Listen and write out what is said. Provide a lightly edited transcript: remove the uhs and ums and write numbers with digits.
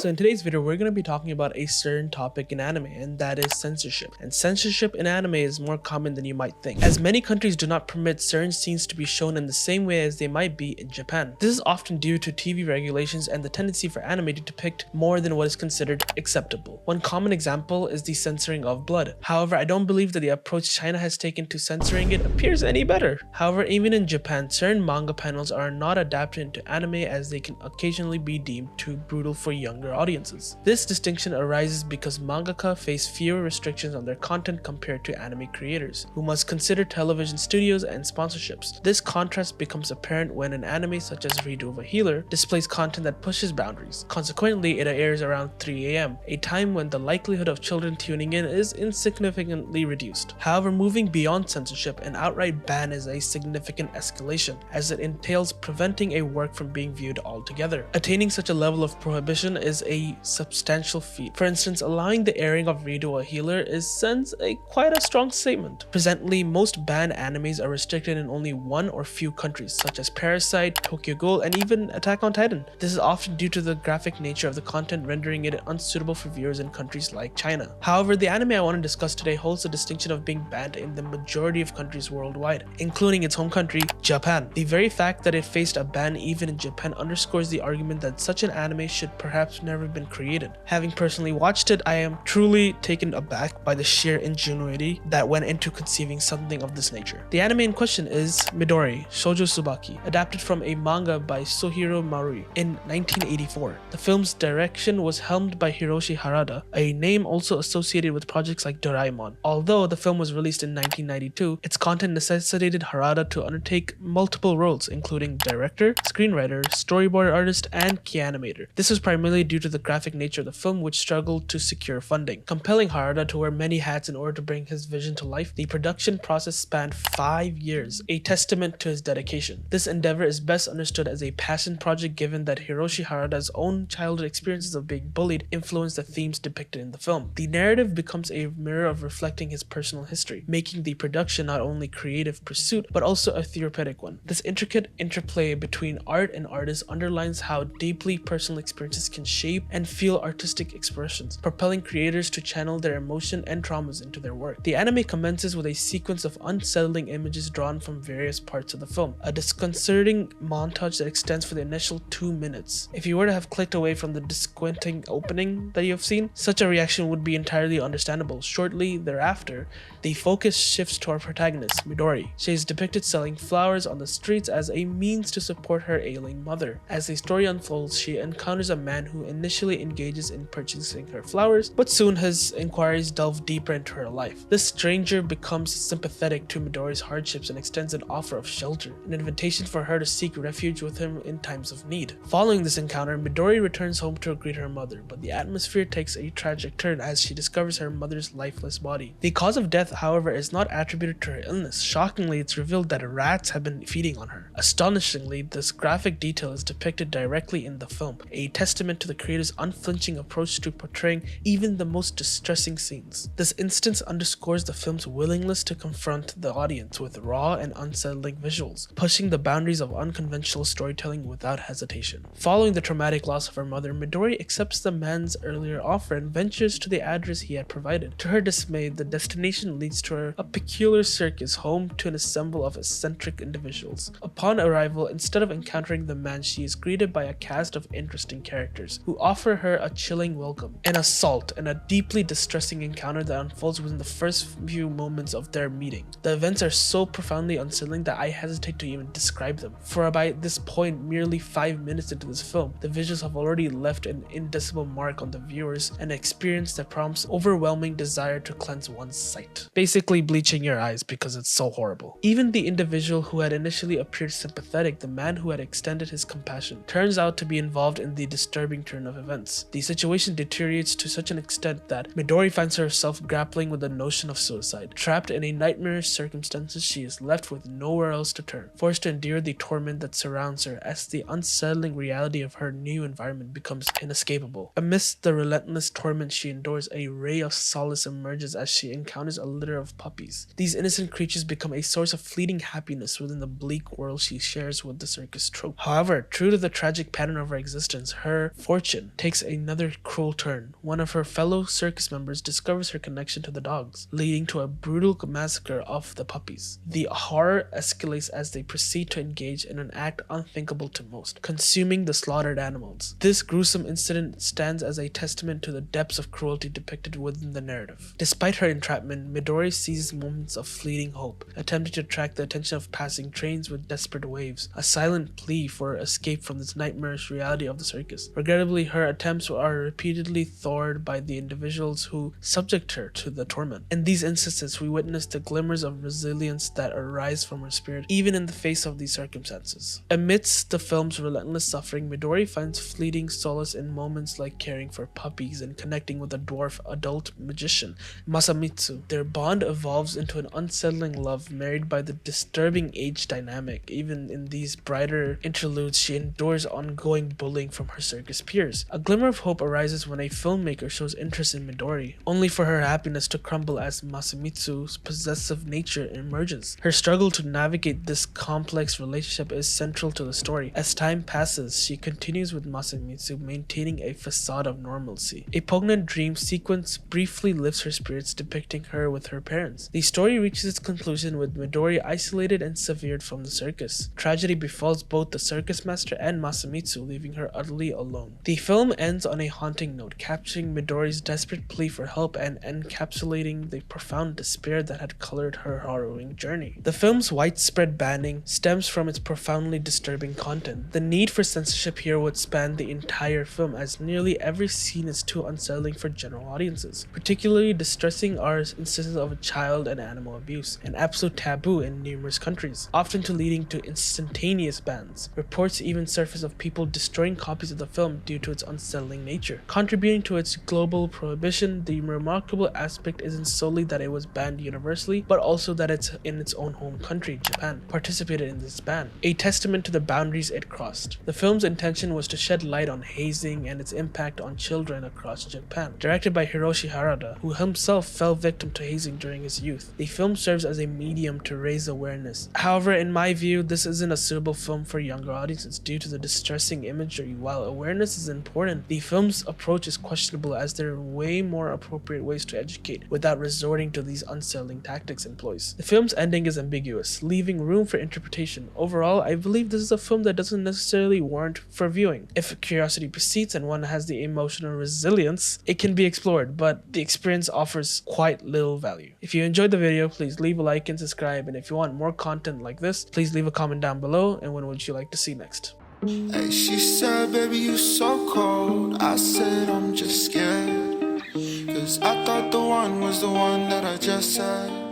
So in today's video, we're going to be talking about a certain topic in anime, and that is censorship. And censorship in anime is more common than you might think, as many countries do not permit certain scenes to be shown in the same way as they might be in Japan. This is often due to TV regulations and the tendency for anime to depict more than what is considered acceptable. One common example is the censoring of blood. However, I don't believe that the approach China has taken to censoring it appears any better. However, even in Japan, certain manga panels are not adapted into anime as they can occasionally be deemed too brutal for younger audiences. This distinction arises because mangaka face fewer restrictions on their content compared to anime creators, who must consider television studios and sponsorships. This contrast becomes apparent when an anime such as Redo of a Healer displays content that pushes boundaries. Consequently, it airs around 3 AM, a time when the likelihood of children tuning in is insignificantly reduced. However, moving beyond censorship, an outright ban is a significant escalation, as it entails preventing a work from being viewed altogether. Attaining such a level of prohibition is a substantial feat. For instance, allowing the airing of Redo a Healer sends quite a strong statement. Presently, most banned animes are restricted in only one or few countries, such as Parasite, Tokyo Ghoul, and even Attack on Titan. This is often due to the graphic nature of the content, rendering it unsuitable for viewers in countries like China. However, the anime I want to discuss today holds the distinction of being banned in the majority of countries worldwide, including its home country, Japan. The very fact that it faced a ban even in Japan underscores the argument that such an anime should perhaps never have been created. Having personally watched it, I am truly taken aback by the sheer ingenuity that went into conceiving something of this nature. The anime in question is Midori, Shoujo Tsubaki, adapted from a manga by Sohiro Marui in 1984. The film's direction was helmed by Hiroshi Harada, a name also associated with projects like Doraemon. Although the film was released in 1992, its content necessitated Harada to undertake multiple roles, including director, screenwriter, storyboard artist, and key animator. This was primarily due to the graphic nature of the film, which struggled to secure funding, compelling Harada to wear many hats in order to bring his vision to life. The production process spanned 5 years, a testament to his dedication. This endeavor is best understood as a passion project, given that Hiroshi Harada's own childhood experiences of being bullied influenced the themes depicted in the film. The narrative becomes a mirror of reflecting his personal history, making the production not only a creative pursuit but also a therapeutic one. This intricate interplay between art and artist underlines how deeply personal experiences can shape and fuel artistic expressions, propelling creators to channel their emotion and traumas into their work. The anime commences with a sequence of unsettling images drawn from various parts of the film, a disconcerting montage that extends for the initial 2 minutes. If you were to have clicked away from the disquieting opening that you have seen, such a reaction would be entirely understandable. Shortly thereafter, the focus shifts to our protagonist, Midori. She is depicted selling flowers on the streets as a means to support her ailing mother. As the story unfolds, she encounters a man who initially engages in purchasing her flowers, but soon his inquiries delve deeper into her life. This stranger becomes sympathetic to Midori's hardships and extends an offer of shelter, an invitation for her to seek refuge with him in times of need. Following this encounter, Midori returns home to greet her mother, but the atmosphere takes a tragic turn as she discovers her mother's lifeless body. The cause of death, however, is not attributed to her illness. Shockingly, it's revealed that rats have been feeding on her. Astonishingly, this graphic detail is depicted directly in the film, a testament to the creator's unflinching approach to portraying even the most distressing scenes. This instance underscores the film's willingness to confront the audience with raw and unsettling visuals, pushing the boundaries of unconventional storytelling without hesitation. Following the traumatic loss of her mother, Midori accepts the man's earlier offer and ventures to the address he had provided. To her dismay, the destination leads to a peculiar circus home to an assembly of eccentric individuals. Upon arrival, instead of encountering the man, she is greeted by a cast of interesting characters who offer her a chilling welcome, an assault, and a deeply distressing encounter that unfolds within the first few moments of their meeting. The events are so profoundly unsettling that I hesitate to even describe them, for by this point, merely 5 minutes into this film, the visuals have already left an indelible mark on the viewers, an experience that prompts overwhelming desire to cleanse one's sight, basically bleaching your eyes because it's so horrible. Even the individual who had initially appeared sympathetic, the man who had extended his compassion, turns out to be involved in the disturbing turn of events. The situation deteriorates to such an extent that Midori finds herself grappling with the notion of suicide. Trapped in a nightmarish circumstances, she is left with nowhere else to turn, forced to endure the torment that surrounds her as the unsettling reality of her new environment becomes inescapable. Amidst the relentless torment she endures, a ray of solace emerges as she encounters a litter of puppies. These innocent creatures become a source of fleeting happiness within the bleak world she shares with the circus troupe. However, true to the tragic pattern of her existence, her fortune tension takes another cruel turn. One of her fellow circus members discovers her connection to the dogs, leading to a brutal massacre of the puppies. The horror escalates as they proceed to engage in an act unthinkable to most, consuming the slaughtered animals. This gruesome incident stands as a testament to the depths of cruelty depicted within the narrative. Despite her entrapment, Midori seizes moments of fleeting hope, attempting to attract the attention of passing trains with desperate waves, a silent plea for escape from this nightmarish reality of the circus. Regrettably, her attempts are repeatedly thwarted by the individuals who subject her to the torment. In these instances, we witness the glimmers of resilience that arise from her spirit, even in the face of these circumstances. Amidst the film's relentless suffering, Midori finds fleeting solace in moments like caring for puppies and connecting with a dwarf adult magician, Masamitsu. Their bond evolves into an unsettling love married by the disturbing age dynamic. Even in these brighter interludes, she endures ongoing bullying from her circus peers. A glimmer of hope arises when a filmmaker shows interest in Midori, only for her happiness to crumble as Masamitsu's possessive nature emerges. Her struggle to navigate this complex relationship is central to the story. As time passes, she continues with Masamitsu, maintaining a facade of normalcy. A poignant dream sequence briefly lifts her spirits, depicting her with her parents. The story reaches its conclusion with Midori isolated and severed from the circus. Tragedy befalls both the circus master and Masamitsu, leaving her utterly alone. The film ends on a haunting note, capturing Midori's desperate plea for help and encapsulating the profound despair that had colored her harrowing journey. The film's widespread banning stems from its profoundly disturbing content. The need for censorship here would span the entire film, as nearly every scene is too unsettling for general audiences. Particularly distressing are instances of child and animal abuse, an absolute taboo in numerous countries, often leading to instantaneous bans. Reports even surface of people destroying copies of the film due to its unsettling nature. Contributing to its global prohibition, the remarkable aspect isn't solely that it was banned universally, but also that it's in its own home country, Japan, participated in this ban, a testament to the boundaries it crossed. The film's intention was to shed light on hazing and its impact on children across Japan. Directed by Hiroshi Harada, who himself fell victim to hazing during his youth, the film serves as a medium to raise awareness. However, in my view, this isn't a suitable film for younger audiences due to the distressing imagery. While awareness is important, the film's approach is questionable, as there are way more appropriate ways to educate without resorting to these unsettling tactics employs. The film's ending is ambiguous, leaving room for interpretation. Overall, I believe this is a film that doesn't necessarily warrant for viewing. If curiosity precedes and one has the emotional resilience, it can be explored, but the experience offers quite little value. If you enjoyed the video, please leave a like and subscribe, and if you want more content like this, please leave a comment down below, and what would you like to see next? Hey, she said, baby, you so cold. I said, I'm just scared, 'cause I thought the one was the one that I just said.